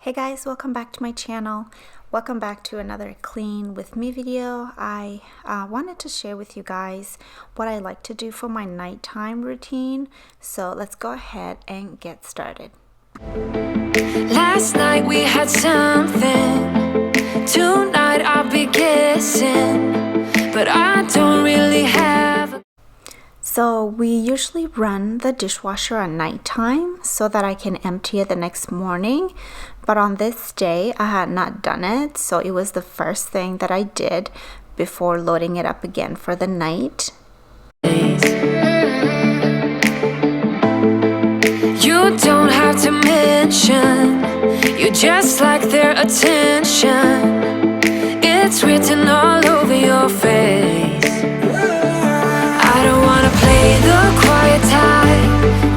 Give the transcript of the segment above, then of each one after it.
Hey guys, welcome back to my channel. Welcome back to another clean with me video. I wanted to share with you guys what I like to do for my nighttime routine. So let's go ahead and get started. Last night we had something. Tonight I'll be guessing, but I don't really have. So we usually run the dishwasher at nighttime so that I can empty it the next morning. But on this day, I had not done it, so it was the first thing that I did before loading it up again for the night. You don't have to mention, you just like their attention. It's written all over your face. I don't wanna play the quiet type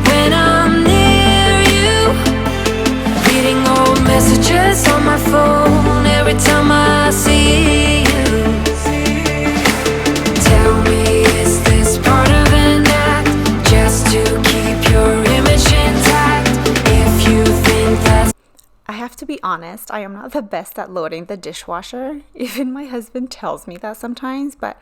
when I'm near you, reading old messages on my phone every time I see you. Tell me, is this part of an act, just to keep your image intact? If you think that's... I have to be honest, I am not the best at loading the dishwasher. Even my husband tells me that sometimes, but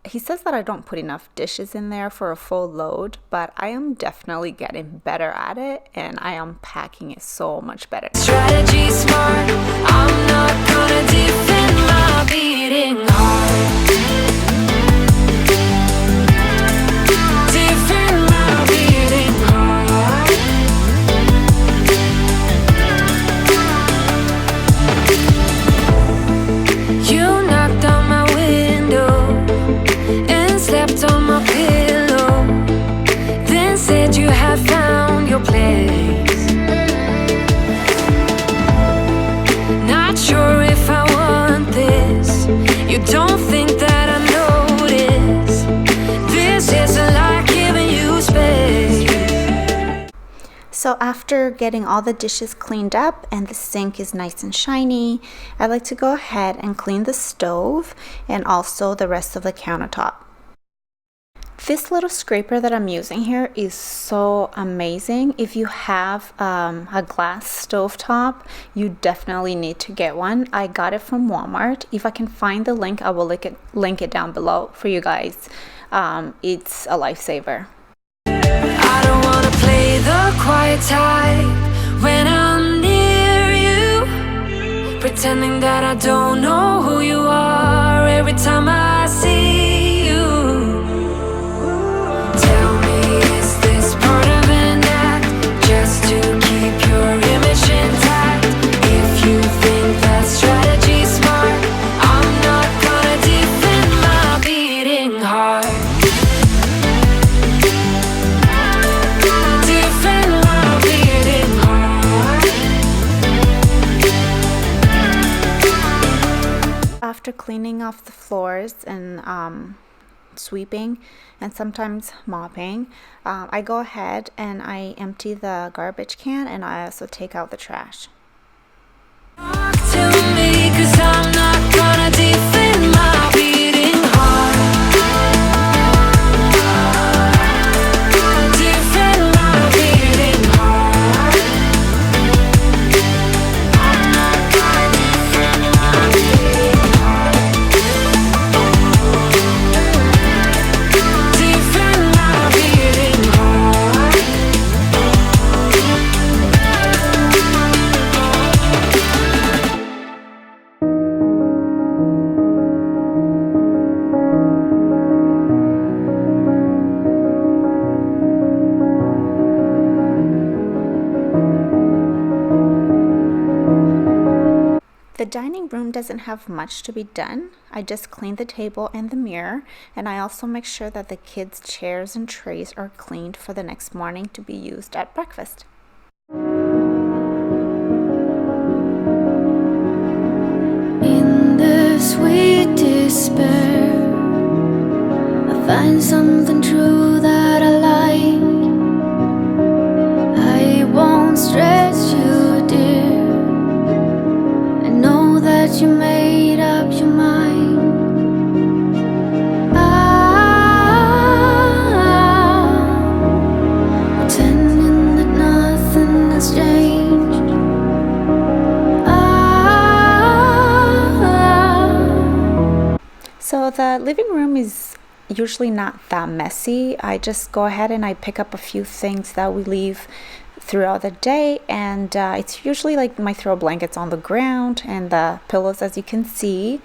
he says that I don't put enough dishes in there for a full load, but I am definitely getting better at it, and I am packing it so much better. Strategy smart, I'm not gonna defend my beating heart. Defend my beating heart. You knocked on my window and slept on my pillow, then said you had found your place. Not sure if I want this. You don't think that I notice. This isn't like giving you space. So after getting all the dishes cleaned up and the sink is nice and shiny, I like to go ahead and clean the stove and also the rest of the countertop. This little scraper that I'm using here is so amazing. If you have a glass stovetop, you definitely need to get one. I got it from Walmart. If I can find the link, I will link it down below for you guys. It's a lifesaver. I don't wanna play the quiet type when I'm near you, pretending that I don't know who you are every time I see you. Tell me, is this part of an act, just to keep your image intact? If you think that strategy smart, I'm not gonna defend my beating heart. After cleaning off the floors and sweeping and sometimes mopping, I go ahead and I empty the garbage can, and I also take out the trash. Talk to me, 'cause I'm not gonna defend my beating heart. Defend my beating heart. I'm not gonna defend my beating heart. Defend my beating heart. The dining room doesn't have much to be done. I just clean the table and the mirror, and I also make sure that the kids' chairs and trays are cleaned for the next morning to be used at breakfast. In the sweet despair, I find something true that I like. I won't stress you, dear. I know that you made up your mind. Pretending that nothing So the living room is usually not that messy. I just go ahead and I pick up a few things that we leave throughout the day, and it's usually like my throw blankets on the ground and the pillows, as you can see.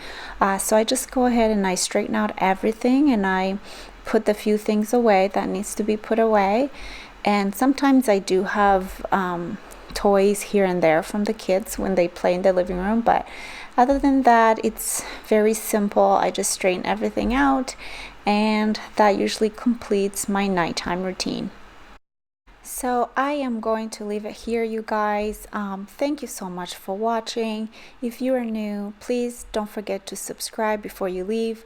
So I just go ahead and I straighten out everything, and I put the few things away that needs to be put away. And sometimes I do have toys here and there from the kids when they play in the living room, but other than that, it's very simple. I just straighten everything out, and that usually completes my nighttime routine. So I am going to leave it here, you guys. Thank you so much for watching. If you are new, please don't forget to subscribe before you leave.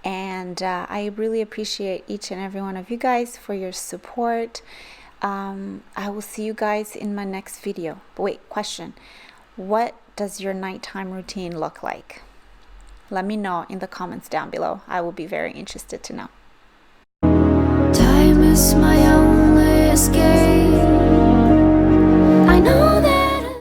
And I really appreciate each and every one of you guys for your support. I will see you guys in my next video. But wait, question. What does your nighttime routine look like? Let me know in the comments down below. I will be very interested to know. Time is my